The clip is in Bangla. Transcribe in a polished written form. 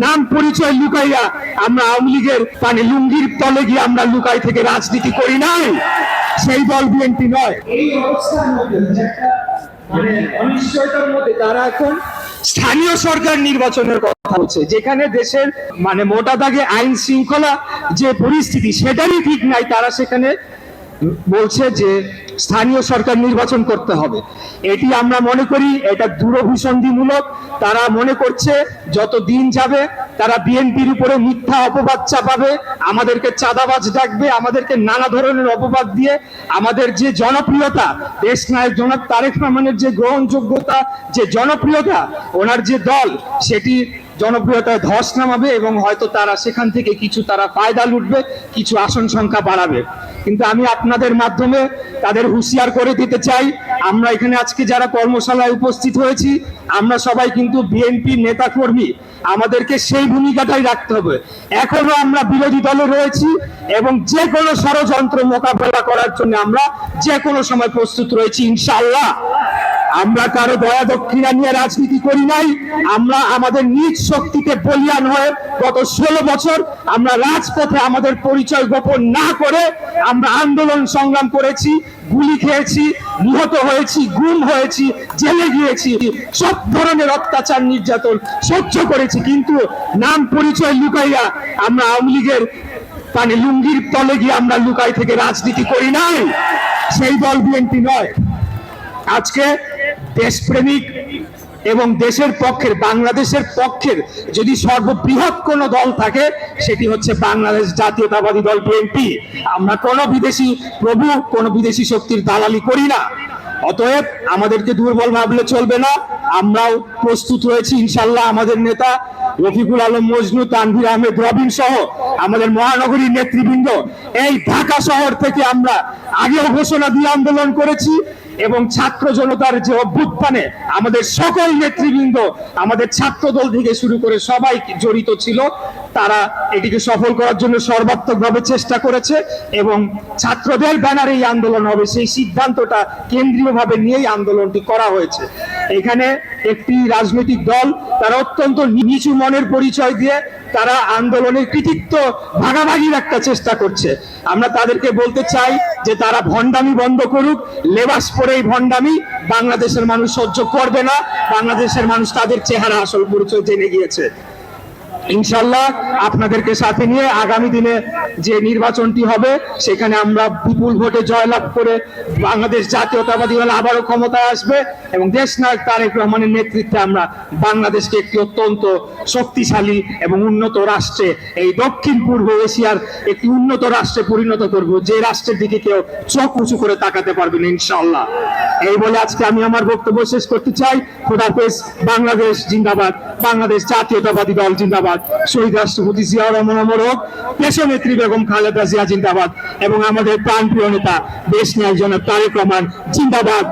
নাম পরিচয় লুকাইয়া আমরা আওয়ামী লীগের লুঙ্গির তলে গিয়ে আমরা লুকাই থেকে রাজনীতি করি নাই, সেই দল বিএনপি নয়। এই অবস্থার মধ্যে অনিশ্চয়তার মধ্যে তারা এখন স্থানীয় সরকার নির্বাচনের কথা বলছে, যেখানে দেশের মোটা দাগে আইন শৃঙ্খলা যে পরিস্থিতি সেটারই ঠিক নাই, তারা সেখানে বলছে যে স্থানীয় সরকার নির্বাচন করতে হবে। এটি আমরা মনে করি এটা দূরভিসন্ধিমূলক। তারা মনে করছে যত দিন যাবে তারা বিএনপির উপরে মিথ্যা অপবাদ চাপাবে, আমাদেরকে চাঁদাবাজ ডাকবে, আমাদেরকে নানা ধরনের অপবাদ দিয়ে আমাদের যে জনপ্রিয়তা, দেশ নায়ক জনাব তারেক রহমানের যে গ্রহণযোগ্যতা, যে জনপ্রিয়তা, ওনার যে দল, সেটি জনপ্রিয়তায় ধস নামাবে এবং হয়তো তারা সেখান থেকে কিছু তারা ফায়দা লুটবে, কিছু আসন সংখ্যা বাড়াবে। কিন্তু আমি আপনাদের মাধ্যমে তাদের হুঁশিয়ার করে দিতে চাই, আমরা এখানে আজকে যারা কর্মশালায় উপস্থিত হয়েছি আমরা সবাই কিন্তু বিএনপি নেতা কর্মী, আমাদেরকে সেই ভূমিকাটাই রাখতে হবে। এখনো আমরা বিরোধী দলে রয়েছি এবং যে কোনো ষড়যন্ত্র মোকাবেলা করার জন্য আমরা যে কোনো সময় প্রস্তুত রয়েছি ইনশাআল্লাহ। আমরা কারো দয়া দক্ষিণা নিয়ে রাজনীতি করি নাই, আমরা আমাদের নিজ শক্তিতে বলিয়ান হয়ে গত 16 বছর আমরা রাজপথে আমাদের পরিচয় গোপন না করে আমরা আন্দোলন সংগ্রাম করেছি, গুলি খেয়েছি, নিহত হয়েছি, গুম হয়েছি, জেলে গিয়েছি, সব ধরনের অত্যাচার নির্যাতন সহ্য করেছি। কিন্তু নাম পরিচয় লুকাইয়া আমরা আওয়ামী লীগের লুঙ্গির তলে গিয়ে আমরা লুকাই থেকে রাজনীতি করি নাই, সেই দল বিএনপি নয়। আজকে দেশপ্রেমিক এবং দেশের পক্ষের, বাংলাদেশের পক্ষের যদি সর্ববৃহৎ কোন দল থাকে সেটি হচ্ছে বাংলাদেশ জাতীয়তাবাদী দল বিএনপি। আমরা কোনো বিদেশি প্রভু, কোনো বিদেশি শক্তির দালালি করি না। অতএব আমাদেরকে দুর্বল ভাবলে চলবে না, আমরাও প্রস্তুত রয়েছি ইনশাল্লাহ। আমাদের নেতা রফিকুল আলম মজনু, তানভীর আহমেদ রবিন সহ আমাদের মহানগরীর নেতৃবৃন্দ এই ঢাকা শহর থেকে আমরা আগেও ঘোষণা দিয়ে আন্দোলন করেছি এবং ছাত্র জনতার যে অভ্যুত্থানে আমাদের সকল নেতৃবৃন্দ, আমাদের ছাত্র দল থেকে শুরু করে সবাই জড়িত ছিল, তারা এটিকে সফল করার জন্য সর্বাত্মকভাবে চেষ্টা করেছে এবং ছাত্রদের ব্যানারে এই আন্দোলন হবে সেই সিদ্ধান্তটা কেন্দ্রীয়ভাবে নিয়েই আন্দোলনটি করা হয়েছে। এখানে একটি রাজনৈতিক দল তারা অত্যন্ত নিচু মনের পরিচয় দিয়ে তারা আন্দোলনের কৃতিত্ব ভাগাভাগির একটা চেষ্টা করছে। আমরা তাদেরকে বলতে চাই যে তারা ভণ্ডামি বন্ধ করুক, লেবাস পরে এই ভণ্ডামি বাংলাদেশের মানুষ সহ্য করবে না। বাংলাদেশের মানুষ তাদের চেহারা আসল পরিচয় জেনে গিয়েছে। ইনশাল্লাহ আপনাদেরকে সাথে নিয়ে আগামী দিনে যে নির্বাচনটি হবে সেখানে আমরা বিপুল ভোটে জয়লাভ করে বাংলাদেশ জাতীয়তাবাদী দল আবারও ক্ষমতায় আসবে এবং দেশ নায়ক তারেক রহমানের নেতৃত্বে আমরা বাংলাদেশকে একটি অত্যন্ত শক্তিশালী এবং উন্নত রাষ্ট্রে, এই দক্ষিণ পূর্ব এশিয়ার একটি উন্নত রাষ্ট্রে পরিণত করব, যে রাষ্ট্রের দিকে কেউ চোখ উঁচু করে তাকাতে পারবে না ইনশাআল্লাহ। এই বলে আজকে আমি আমার বক্তব্য শেষ করতে চাই। খোদাফেজ। বাংলাদেশ জিন্দাবাদ, বাংলাদেশ জাতীয়তাবাদী দল জিন্দাবাদ, শহীদ রাষ্ট্রপতি জিয়াউর রহমান অমর হোক, দেশনেত্রী বেগম খালেদা জিয়া জিন্দাবাদ এবং আমাদের প্রাণপ্রিয় নেতা দেশ নায়ক জনাব তারেক রহমান জিন্দাবাদ।